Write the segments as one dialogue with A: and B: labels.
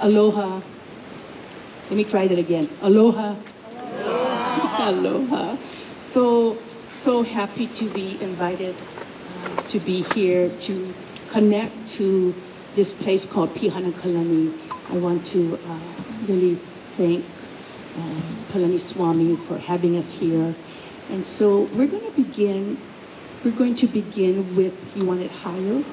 A: Aloha. Let me try that again. Aloha. Aloha. Aloha. So happy to be invited to be here to connect to this place called Pihanakalani. I want to really thank Palani Swami for having us here. And so we're going to begin with You Want It Higher.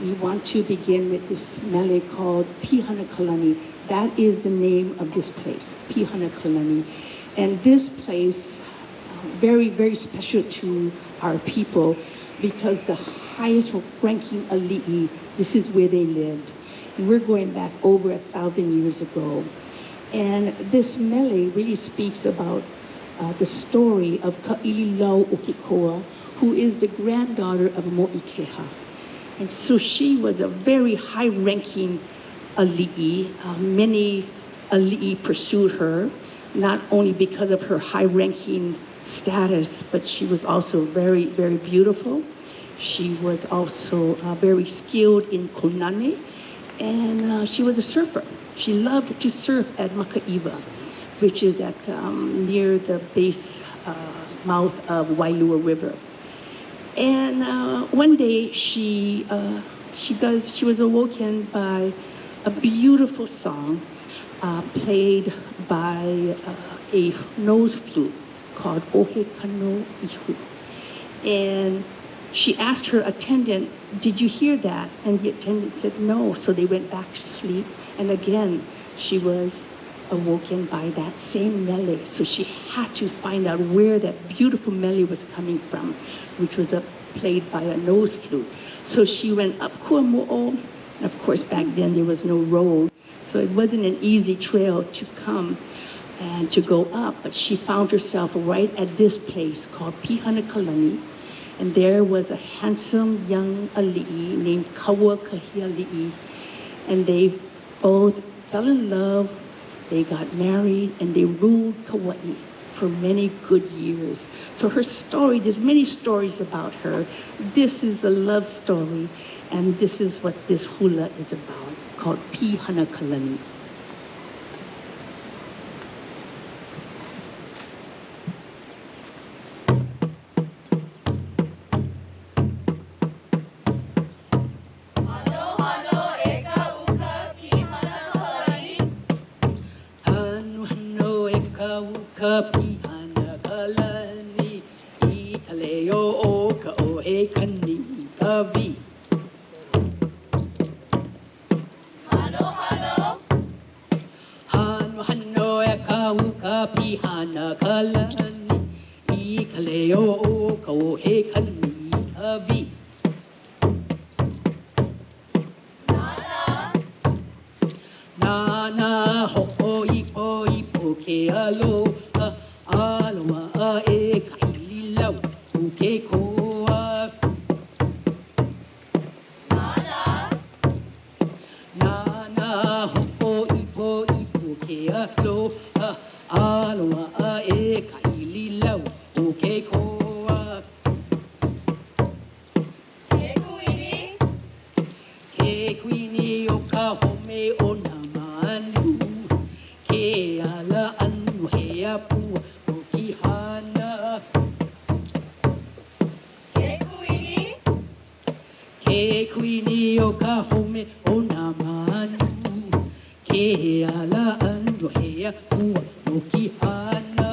A: We want to begin with this mele called Pihanakalani. That is the name of this place, Pihanakalani. And this place, very, very special to our people because the highest ranking ali'i, this is where they lived. And we're going back over 1,000 years ago. And this mele really speaks about the story of Liliʻuokalani, who is the granddaughter of Mo'ikeha. And so she was a very high-ranking ali'i. Many ali'i pursued her, not only because of her high-ranking status, but she was also very, very beautiful. She was also very skilled in konane, and she was a surfer. She loved to surf at Makaiwa, which is at near the base mouth of Wailua River. And one day she was awoken by a beautiful song played by a nose flute called Ohe Kano Ihu. And she asked her attendant, "Did you hear that?" And the attendant said no. So they went back to sleep. And again, she was awoken by that same mele. So she had to find out where that beautiful mele was coming from, which was played by a nose flute. So she went up Kuamo'o. And of course, back then there was no road. So it wasn't an easy trail to come and to go up. But she found herself right at this place called Pihanakalani. And there was a handsome young ali'i named Kaua Kahiali'i. And they both fell in love. They got married and they ruled Kauai for many good years. So her story, there's many stories about her. This is a love story, and this is what this hula is about, called Pihanakalani.
B: Pihanakalani, ikaleo o ka ohe kani kavi. Hano hano. Hano hano e kau ka Pihanakalani, ikaleo o ka ohe kani kavi. Nana ho'o ipo ipo ke aloha, aloha e kaililau o ke koa. Nana ho'o ipo ipo ke aloha, aloha e kaililau o ke koa. Ke kuini o ka home o na manu, ke ala anu he apu o Kihana. Ke kuini o ka home o na manu, ke ala anu he apu o Kihana.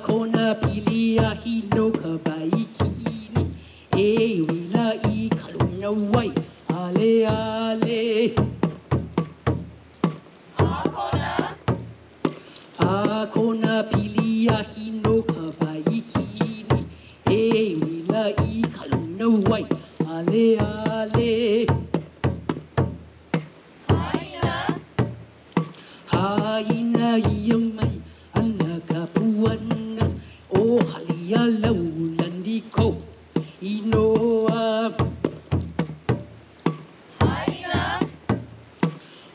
B: Kona pili a hino ka baikini, e wila I kaluna wai, ale ale. Kona pili a hino ka baikini, e wila I kaluna wai, ale ale. Haina ia mai, ana ka puana, o halia lau landiko, inoa.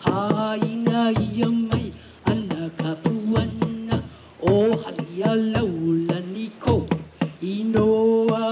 B: Haina ia mai, ana ka puana, o halia lau landiko, inoa.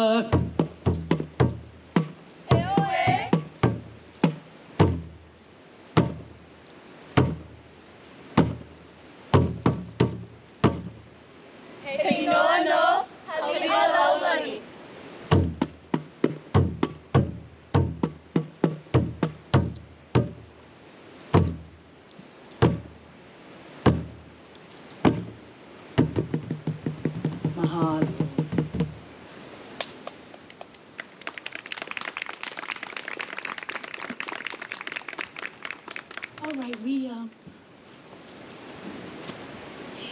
A: right,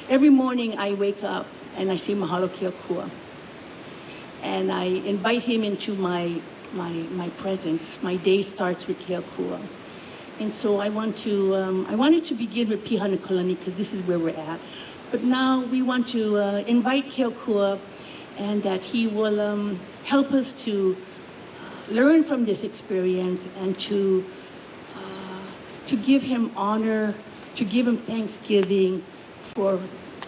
A: every morning I wake up and I say Mahalo Keakua. And I invite him into my presence. My day starts with Keakua. And so I wanted to begin with Pihanakalani because this is where we're at. But now we want to invite Keakua and that he will help us to learn from this experience and to give him honor, to give him thanksgiving for,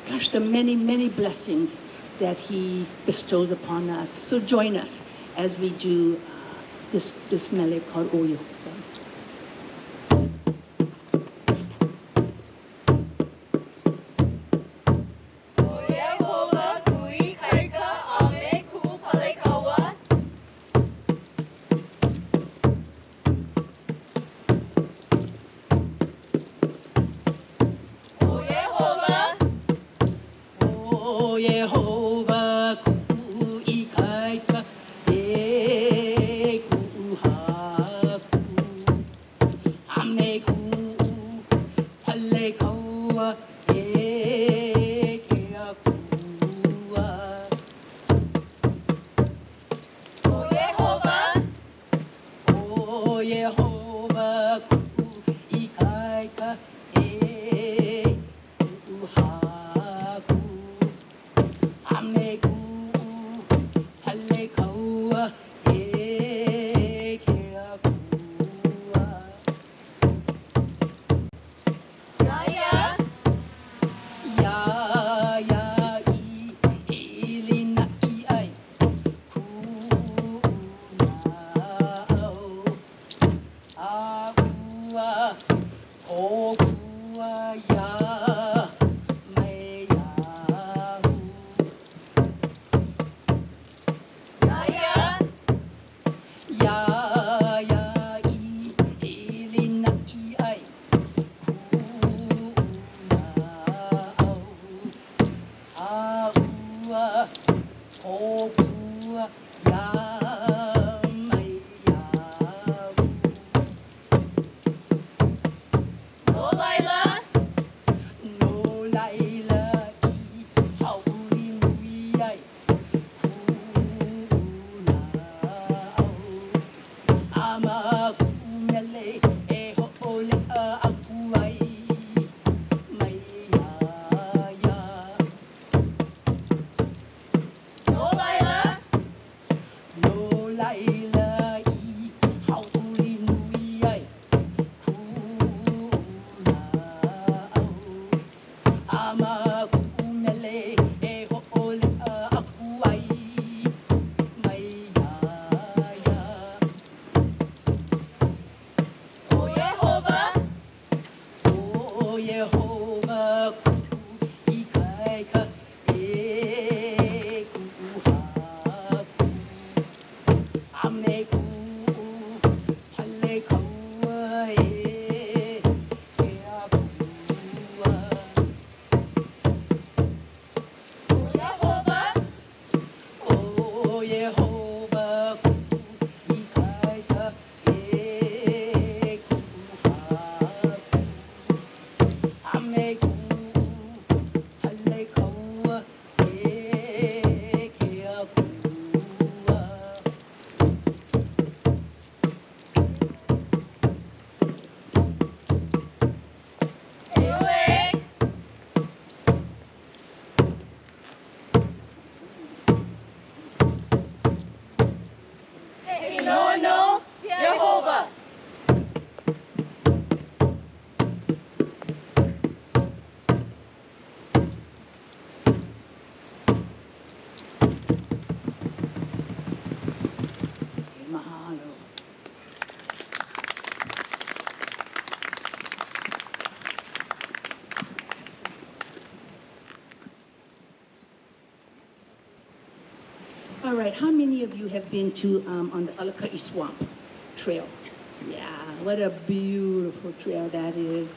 A: gosh, the many, many blessings that he bestows upon us. So join us as we do this mele called Oyo. All right, how many of you have been to on the Alaka'i Swamp Trail? Yeah, what a beautiful trail that is.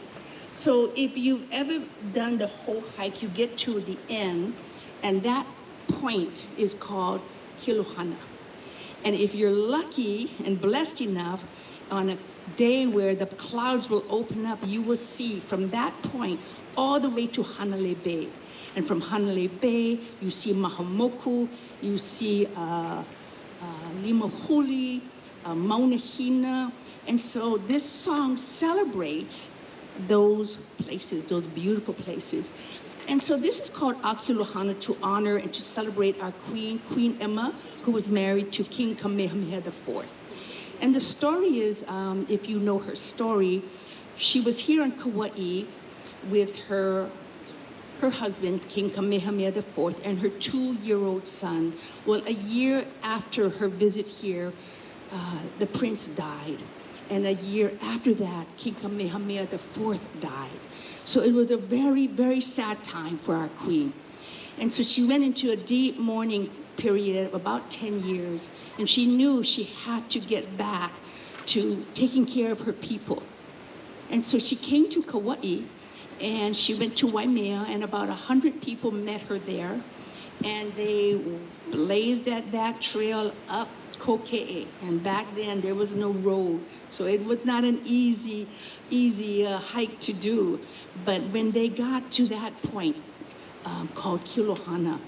A: So if you've ever done the whole hike, you get to the end, and that point is called Kilohana. And if you're lucky and blessed enough, on a day where the clouds will open up, you will see from that point all the way to Hanalei Bay. And from Hanalei Bay, you see Mahamoku, you see Limahuli, Mauna Hina. And so this song celebrates those places, those beautiful places. And so this is called Kilohana, to honor and to celebrate our queen, Queen Emma, who was married to King Kamehameha IV. And the story is, if you know her story, she was here on Kauai with her husband, King Kamehameha IV, and her 2-year-old son. Well, a year after her visit here, the prince died. And a year after that, King Kamehameha IV died. So it was a very, very sad time for our queen. And so she went into a deep mourning period of about 10 years, and she knew she had to get back to taking care of her people. And so she came to Kauai, and she went to Waimea, and about 100 people met her there, and they blazed that trail up Koke'e. And back then there was no road, so it was not an easy hike to do. But when they got to that point called Kilohana,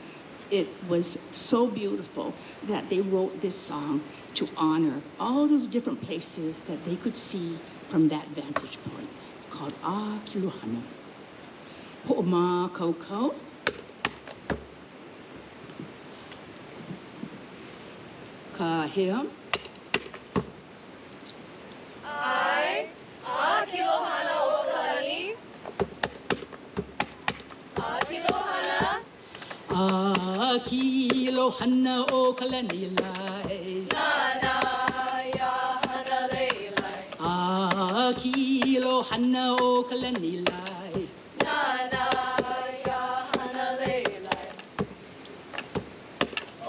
A: it was so beautiful that they wrote this song to honor all those different places that they could see from that vantage point, called Kilohana. Ho'oma kaukau. Ka hea.
C: I, Kilohana Okalani. Kilohana.
B: Kilohana Okalani lai.
C: Nana ya Hanalei lai.
B: Kilohana Okalani lai.
C: Nana ya Hanalei lai.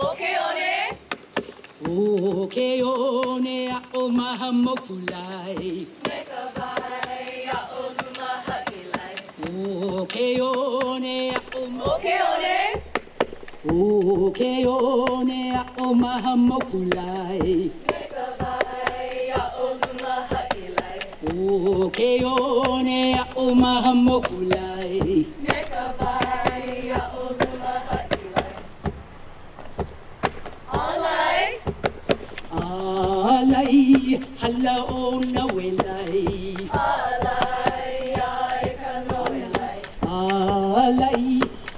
C: Okay, one.
B: Oke one a o mahamoku lai.
C: Nekavai ya Olumahaki lai.
B: Oke one a o
C: Okay, one.
B: Oke one a o mahamoku lai.
C: Nekavai ya Olumahaki lai.
B: Oke one a o mahamoku lai.
C: Nekavai ya Olumahaki lai. Alai.
B: Alai hala o na welai.
C: Alai ya Kanoe lai.
B: Alai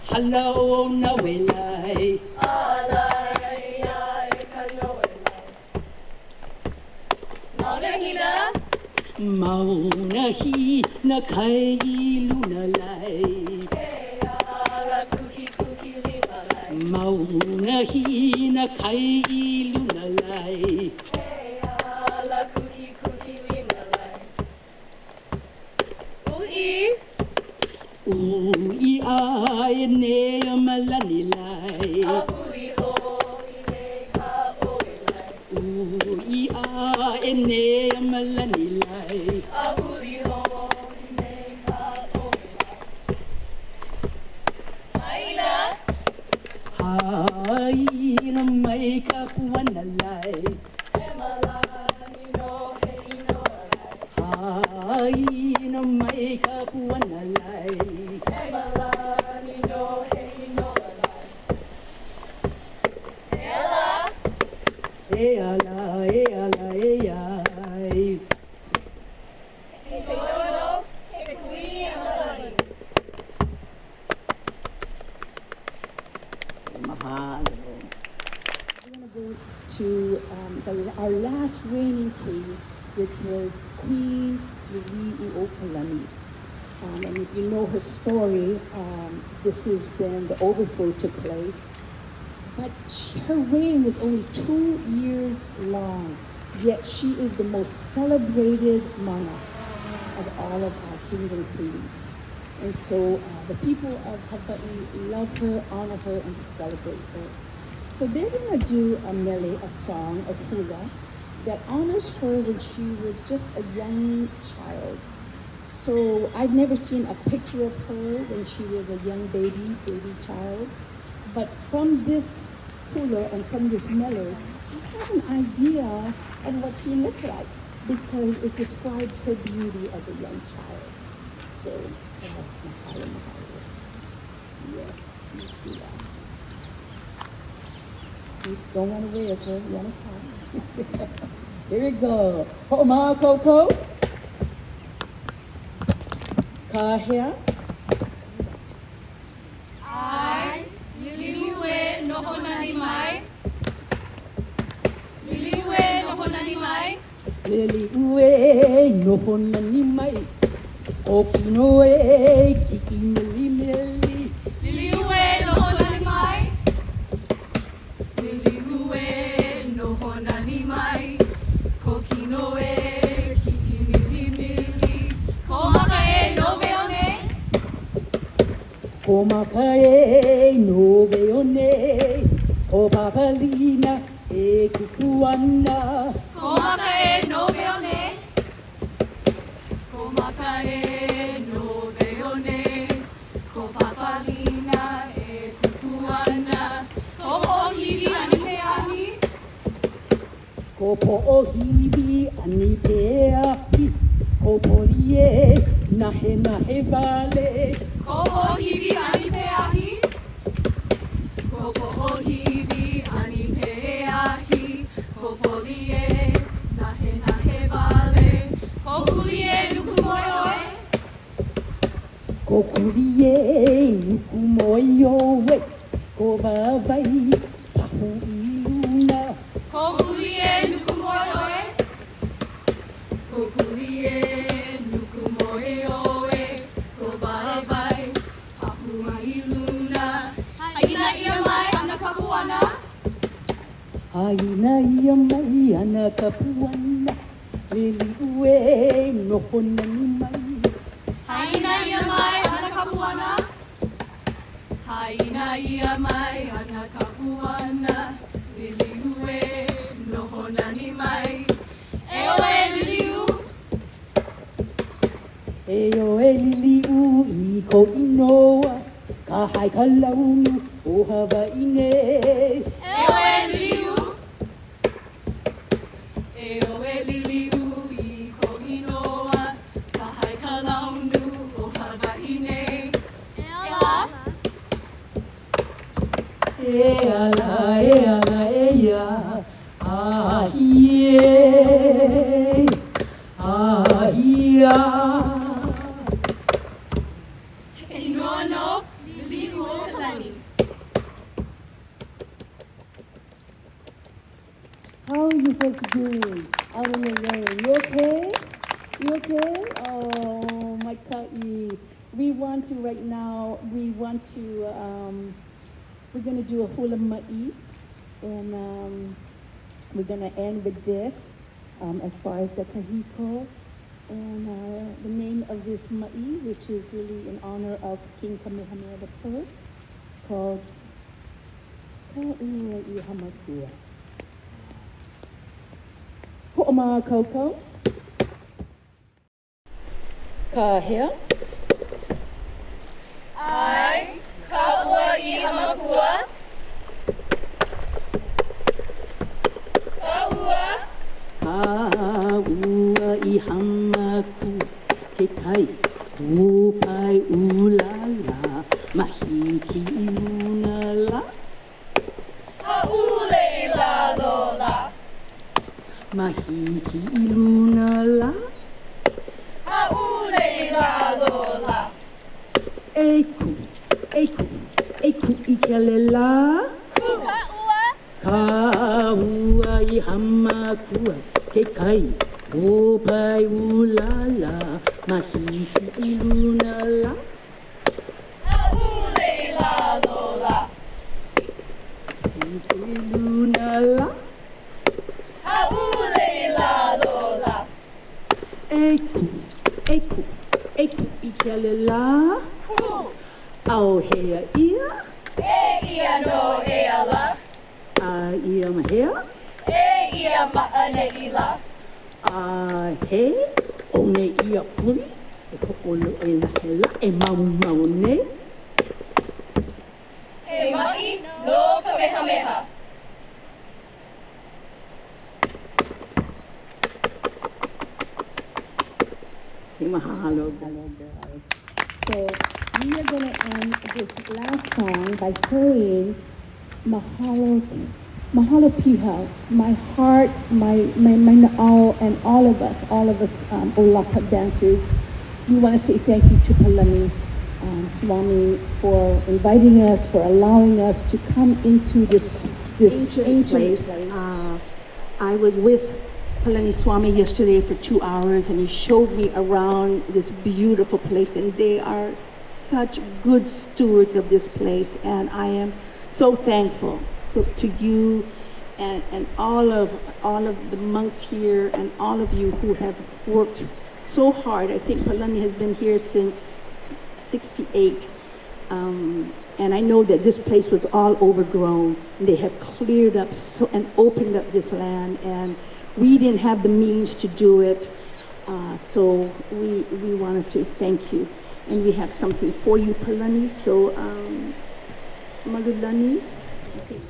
B: hala o na welai.
C: Alai ya Kanoe lai. Mauna hina.
B: Mauna hi na kai luna lai.
C: Ala kuhi kuhi lima lai.
B: Mauna hi na kai luna lai.
C: Ala kuhi kuhi lima lai. Ui.
B: Ui ai ne malani lai.
C: Aburi ho ine ka oe lai.
B: Ui ai ne malani lai.
C: Aburi ho ine ka oe lai. Aina.
B: Hai na mai ka puana lai.
C: Emalani no hei no lai.
B: Hai na mai ka puana lai.
C: Emalani no hei no lai. Ela.
B: E ala e ai.
C: He dono. He kui emalani.
B: Mahalo.
A: We're going to go to our last reigning queen, which was Queen Liliʻuokalani. And if you know her story, this is when the overthrow took place. But her reign was only 2 years long, yet she is the most celebrated monarch of all of our kings and queens. And so the people of Hawaii love her, honor her, and celebrate her. So they're going to do a mele, a song of Hula, that honors her when she was just a young child. So I've never seen a picture of her when she was a young baby child. But from this hula and from this mele, I have an idea of what she looked like. because it describes her beauty as a young child. So, mahalo, mahalo. Yes, let's do that. Don't run away, okay? You understand? Here we go. Ho'oma'a koukou. Kahea.
C: Ai, lili'ue noho nani mai. Lili'ue noho nani mai.
A: Lili'ue noho nani mai. Okino e tiki mili mili.
C: Lili'ue noho nani mai. Lili'ue noho nani mai. Kokino e kiki mili mili. Komaka e nove one.
A: Komaka e nove one. Ko papalina e kukuana.
C: Komaka e nove one. Komaka e nove one. Ko papalina e kukuana. Ko poʻohiwi ani peahi.
A: Ko poʻohiwi ani peahi. Ko polie nahe nahe wale.
C: Ko poʻohiwi ani peahi. Ko poʻohiwi ani peahi. Ko polie nahe nahe wale. Ko kulie nuku moioe.
A: Ko kurie nuku moioe. Ko wawai pahu i luna.
C: Ko kulie nuku moioe. Ko kulie nuku moioe. Ko wawai pahu i luna. Haina ia mai ana kapuana.
A: Haina ia mai ana kapuana. Lili'ue noho nani mai.
C: Haina ia mai ana kapuana. Haina ia mai ana kapuana. Lili'ue noho nani mai. E oe lili'u.
A: E oe lili'u i ko inoa. Ka hai ka launu o Hawaii.
C: E oe lili'u. E oe lili'u i ko inoa. Ka hai ka launu o Hawaii nei. E ala.
A: E ala e ia. Ahie. Ahia.
C: E noa no Lili'uokalani.
A: How are you folks doing out in the rain? You okay? You okay? Oh, my ka'i. We want to right now, we're going to do a hula ma'i. And we're going to end with this as far as the kahiko. And the name of this ma'i, which is really in honor of King Kamehameha I, called Ka'ua I Hamakua. Ho'oma'a koukou. Kahea.
C: Ai, ka'ua I Hamakua. Ka'ua.
A: Ka'ua I Hamakua. Ke kai upai ulala. Mahiki I luna la.
C: Ha'ule I la lola.
A: Mahiki I luna la.
C: Ha'ule I la lola.
A: Eku, eku, eku I kele la.
C: Ka'ua.
A: Ka'ua I Hamakua. Ke kai upai ulala. Mahiki I luna la.
C: Ha'ule I la lola.
A: Mahiki I luna la.
C: Ha'ule I la lola.
A: Eku, eku, eku I kele la.
C: Ku.
A: Au hea ia.
C: E ia no e ala.
A: A ia mahea.
C: E ia ma'ane I la.
A: A he. O ne ia puli. E ho'olo e nahela. E mau ne.
C: E ma'i no Kamehameha.
A: Mahalo, girls. So we are going to end this last song by saying Mahalo, Mahalo Piha. My heart, my na'au, and all of us, Olaka dancers, we want to say thank you to Pāniʻani Swami for inviting us, for allowing us to come into this ancient place. I was with Pāniʻani Swami yesterday for 2 hours, and he showed me around this beautiful place, and they are such good stewards of this place, and I am so thankful to you and all of the monks here and all of you who have worked so hard. I think Pāniʻani has been here since 68, and I know that this place was all overgrown. They have cleared up and opened up this land, and we didn't have the means to do it, so we want to say thank you. And we have something for you, Pāniʻani. So, Malulani, okay,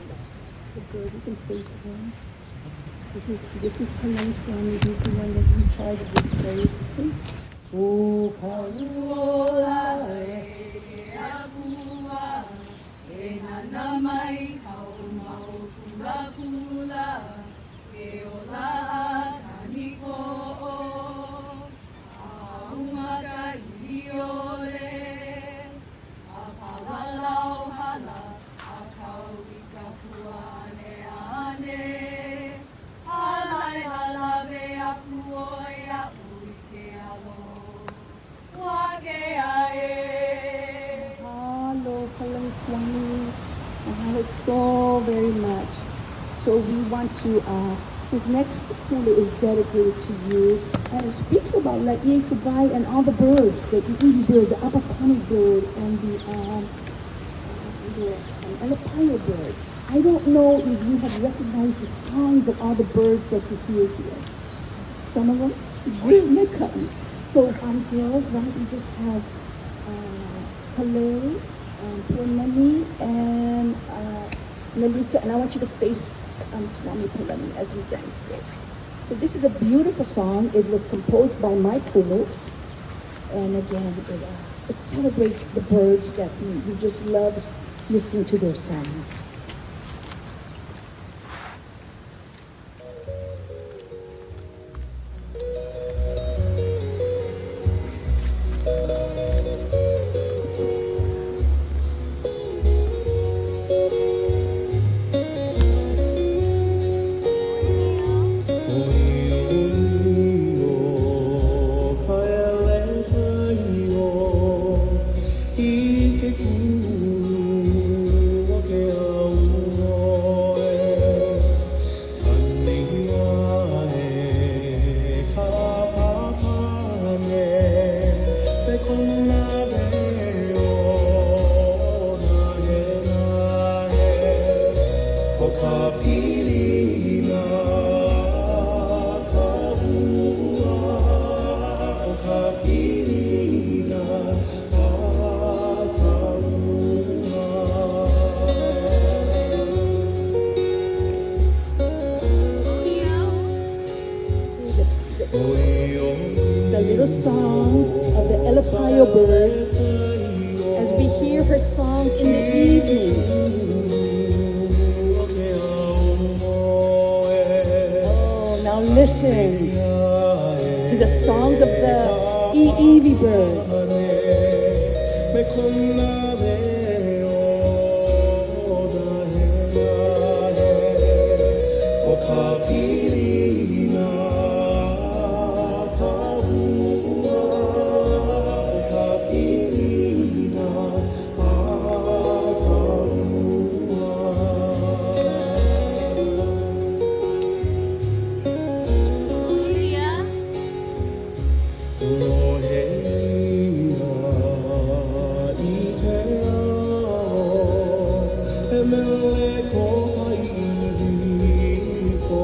A: the bird, you can face him. This is Pāniʻani Swami. He's the one that's in charge of this place. Okay?
C: O karuola e akua, e nana mai kau mau kula kula, e ola a kaniko o, a umaka iliole, a palalau hala, a kau ika puane ane, halai halave aku oi a uike alo.
A: Hello, Pāniʻani Swami. Mahalo so very much. So we want to, this next hula is dedicated to you, and it speaks about Liliʻuokalani and all the birds, the i'iwi bird, the apapani bird, and the elepaio bird. I don't know if you have recognized the songs of all the birds that you hear here. Some of them, great Nikai. So girls, why don't we just have Pale, Pāniʻani, and Lalika, and I want you to face Swami Pāniʻani as you dance this. So this is a beautiful song. It was composed by my Kulu, and again, it celebrates the birds that we just love listening to their songs. The little song of the elepaio bird as we hear her song in the evening. Oh, now listen to the song of the i'iwi bird.
D: Emele ko hai ko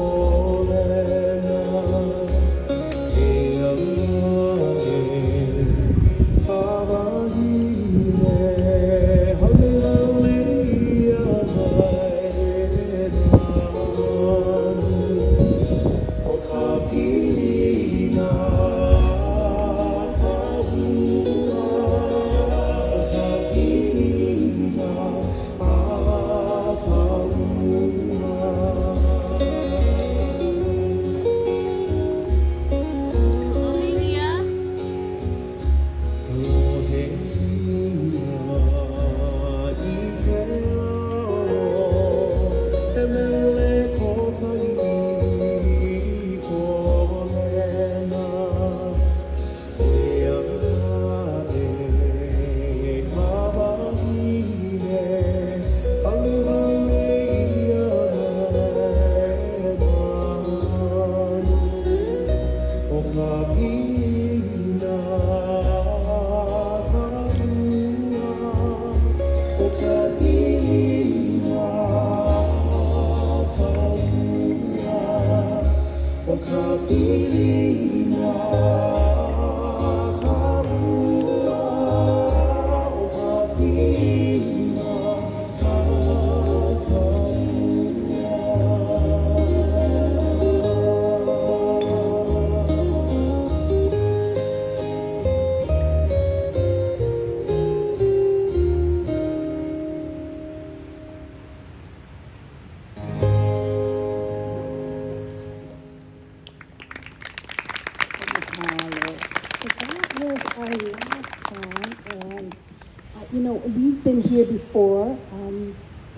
A: We've been here before.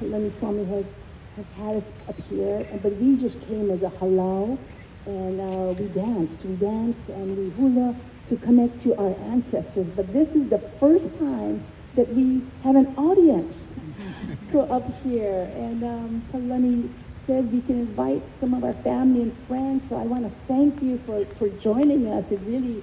A: Pāniʻani Swami has had us up here, but we just came as a halau, and we danced, and we hula to connect to our ancestors. But this is the first time that we have an audience. So up here, and Pāniʻani said we can invite some of our family and friends. So I want to thank you for joining us. It really.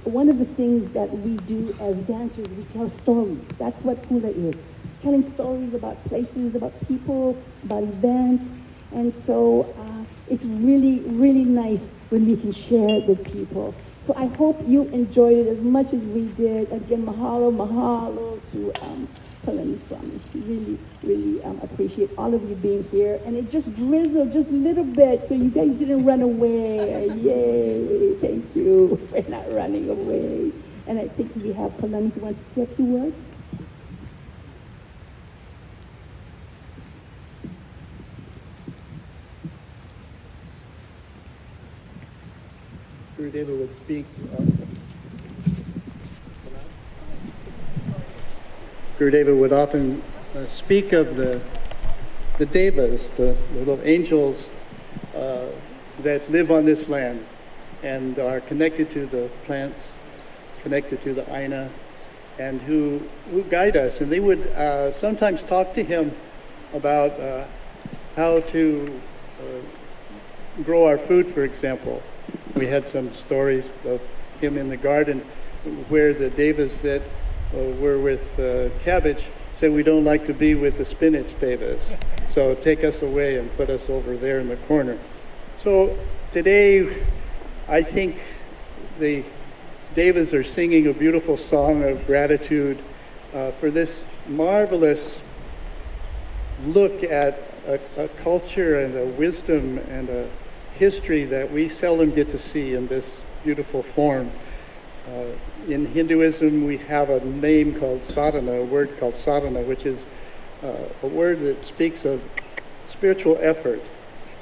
A: One of the things that we do as dancers, we tell stories. That's what hula is. It's telling stories about places, about people, about events. And so it's really, really nice when we can share it with people. So I hope you enjoyed it as much as we did. Again, mahalo to Pāniʻani Swami. Really, really appreciate all of you being here. And it just drizzled just a little bit, so you guys didn't run away. Yay! Thank you for not running away. And I think we have Pāniʻani who wants to say a few words.
D: Guru Deva would speak. Guru Deva would often speak of the devas, the little angels that live on this land and are connected to the plants, connected to the aina, and who guide us. And they would sometimes talk to him about how to grow our food, for example. We had some stories of him in the garden where the devas that were with cabbage said, we don't like to be with the spinach devas, so take us away and put us over there in the corner. So today, I think the devas are singing a beautiful song of gratitude for this marvelous look at a culture and a wisdom and a history that we seldom get to see in this beautiful form. In Hinduism, we have a name called sadhana, a word called sadhana, which is a word that speaks of spiritual effort,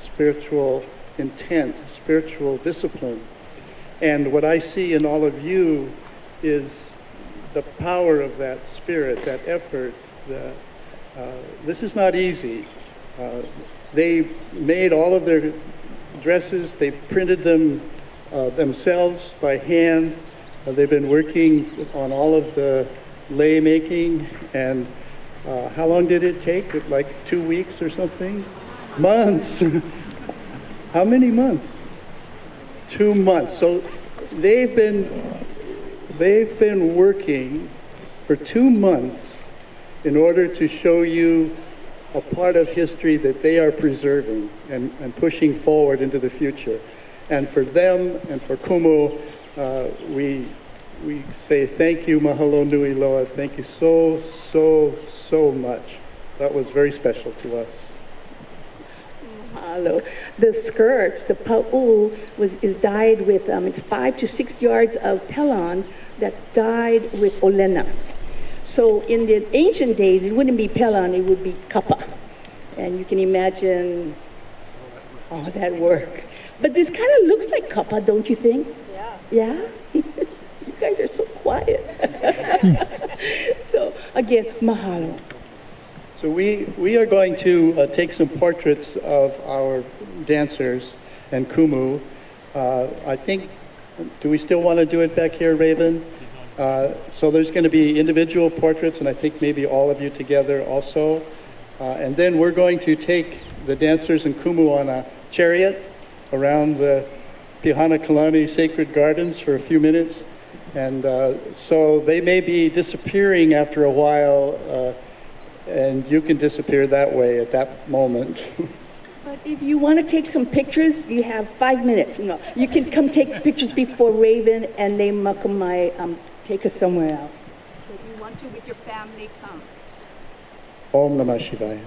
D: spiritual intent, spiritual discipline. And what I see in all of you is the power of that spirit, that effort. This is not easy. They made all of their dresses, they printed them themselves by hand. They've been working on all of the lei making, and how long did it take? Like 2 weeks or something? Months. How many months? 2 months. So they've been working for 2 months in order to show you a part of history that they are preserving and pushing forward into the future. And for them and for Kumu, we say thank you, mahalo nui loa. Thank you so much. That was very special to us.
A: Mahalo. The skirts, the pa'u, is dyed with, it's 5 to 6 yards of pelon that's dyed with olena. So in the ancient days, it wouldn't be pelon, it would be kapa. And you can imagine all that work. But this kind of looks like kapa, don't you think? Yeah. Yeah? You guys are so quiet. So again, mahalo.
D: So we are going to take some portraits of our dancers and Kumu. I think, do we still want to do it back here, Raven? So there's going to be individual portraits, and I think maybe all of you together also. And then we're going to take the dancers and Kumu on a chariot around the Pihanakalani sacred gardens for a few minutes. And so they may be disappearing after a while, and you can disappear that way at that moment.
E: But if you want to take some pictures, you have 5 minutes. No, you can come take pictures before Raven and they Makamai take us somewhere else. So if you want to with your family, come.
D: Om Namah Shivaya.